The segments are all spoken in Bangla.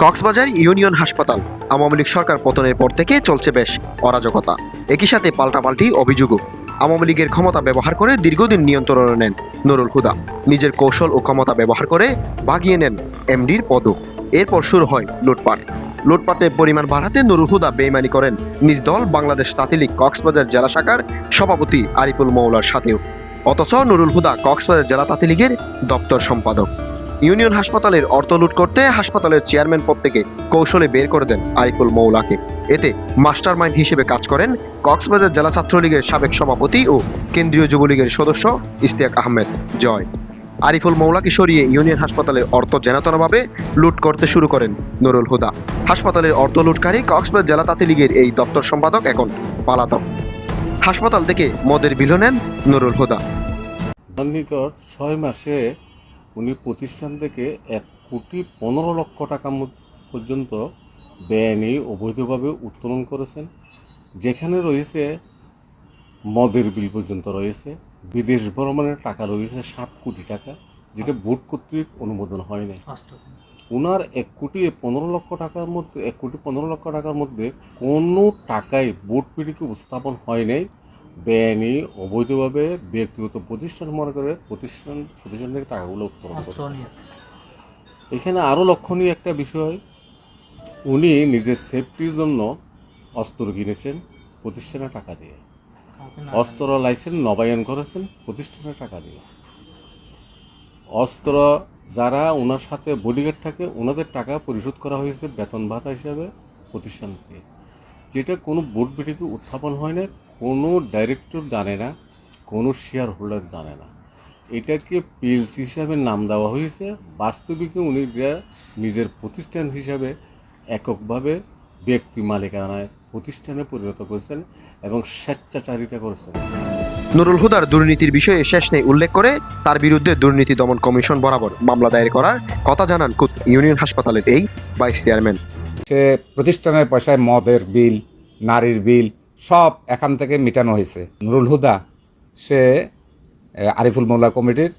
কক্সবাজার ইউনিয়ন হাসপাতাল আওয়ামী লীগ সরকার পতনের পর থেকে চলছে বেশ অরাজকতা। একই সাথে পাল্টাপাল্টি অভিযোগও। আওয়ামী লীগের ক্ষমতা ব্যবহার করে দীর্ঘদিন নিয়ন্ত্রণে নেন নুরুল হুদা। নিজের কৌশল ও ক্ষমতা ব্যবহার করে বাগিয়ে নেন এমডির পদক। এরপর শুরু হয় লুটপাট। লুটপাটের পরিমাণ বাড়াতে নুরুল হুদা বেইমানি করেন নিজ দল বাংলাদেশ তাঁতি লীগ কক্সবাজার জেলা শাখার সভাপতি আরিফুল মৌলার সাথেও। অথচ নুরুল হুদা কক্সবাজার জেলা তাঁতি লীগের দপ্তর সম্পাদক। ইউনিয়ন হাসপাতালের অর্থ লুট করতে হাসপাতালের চেয়ারম্যান পদ থেকে কৌশলে বের করে দেন আরিফুল মৌলাকে। এতে মাস্টারমাইন্ড হিসেবে কাজ করেন কক্সবাজার জেলা ছাত্রলীগের সাবেক সভাপতি ও কেন্দ্রীয় যুবলীগের সদস্য ইশতিয়াক আহমেদ জয়। আরিফুল মৌলাকে সরিয়ে ইউনিয়ন হাসপাতালের অর্থ যেনতেনভাবে লুট করতে শুরু করেন নুরুল হুদা। হাসপাতালের অর্থ লুটকারী কক্সবাজার জেলা তাঁতি লীগের এই দপ্তর সম্পাদক এখন পলাতক। হাসপাতাল থেকে মদের বিল নেন নুরুল হুদা। নিকট 6 মাসে উনি প্রতিষ্ঠান থেকে 1,15,00,000 টাকা পর্যন্ত বেআইনি অবৈধভাবে উত্তোলন করেছেন, যেখানে রয়েছে মদের বিল পর্যন্ত রয়েছে, বিদেশ ভ্রমণের টাকা রয়েছে 7 কোটি টাকা, যেটা বোর্ড কর্তৃক অনুমোদন হয় নাই। ওনার 1,15,00,000 টাকার মধ্যে 1,15,00,000 টাকার মধ্যে কোনো টাকাই বোর্ড পিটিকে উপস্থাপন হয় নাই। বেআইনি অবৈধভাবে ব্যক্তিগত প্রতিষ্ঠান মনে করে প্রতিষ্ঠান থেকে টাকাগুলো উত্তোলন করে। এখানে আরও লক্ষণীয় একটা বিষয়, উনি নিজের সেফটির জন্য অস্ত্র কিনেছেন প্রতিষ্ঠানের টাকা দিয়ে, অস্ত্র লাইসেন্স নবায়ন করেছেন প্রতিষ্ঠানের টাকা দিয়ে। অস্ত্র যারা ওনার সাথে বডিগার্ড থাকে ওনাদের টাকা পরিশোধ করা হয়েছে বেতন ভাতা হিসাবে প্রতিষ্ঠান থেকে, যেটা কোনো বোর্ড মিটিংয়ে উত্থাপন হয় না, কোনো ডাইরেক্টর জানে না, কোনো শেয়ার হোল্ডার জানে না। এটাকে পিএলসি হিসাবে নাম দেওয়া হয়েছে। বাস্তবিকে উনি নিজের প্রতিষ্ঠান হিসাবে এককভাবে ব্যক্তি মালিকানায় প্রতিষ্ঠানে পরিণত করেছেন এবং স্বেচ্ছাচারিতা করেছেন। নুরুল হুদার দুর্নীতির বিষয়ে শেষ নেই উল্লেখ করে তার বিরুদ্ধে দুর্নীতি দমন কমিশন বরাবর মামলা দায়ের করার কথা জানান খুদ ইউনিয়ন হাসপাতালের এই ভাইস চেয়ারম্যান। সে প্রতিষ্ঠানের পয়সায় মদের বিল, নারীর বিল সব এখান থেকে মিটানো হয়েছে। নুরুল হুদা সে আরিফুল মৌলা কমিটির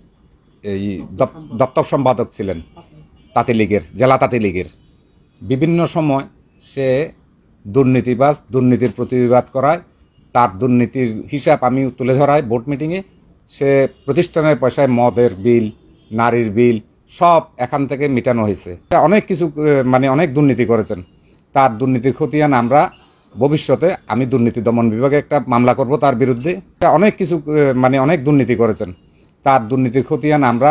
এই দপ্তর সম্পাদক ছিলেন তাঁতি লীগের, জেলা তাঁতি লীগের। বিভিন্ন সময় সে দুর্নীতিবাজ, দুর্নীতির প্রতিবাদ করায়, তার দুর্নীতির হিসাব আমি তুলে ধরাই বোর্ড মিটিংয়ে। সে প্রতিষ্ঠানের পয়সায় মদের বিল, নারীর বিল সব এখান থেকে মিটানো হয়েছে। অনেক কিছু অনেক দুর্নীতি করেছেন। তার দুর্নীতির খতিয়ান আমরা ভবিষ্যতে আমি দুর্নীতি দমন বিভাগে একটা মামলা করব তার বিরুদ্ধে। অনেক কিছু অনেক দুর্নীতি করেছেন। তার দুর্নীতির খতিয়ান আমরা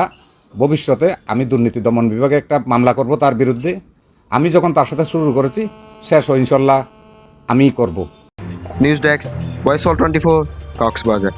ভবিষ্যতে আমি দুর্নীতি দমন বিভাগে একটা মামলা করব তার বিরুদ্ধে। আমি যখন তার সাথে শুরু করেছি শেষ ইনশাল্লাহ আমিই করব। News desk, voice all 24, Cox's Bazar.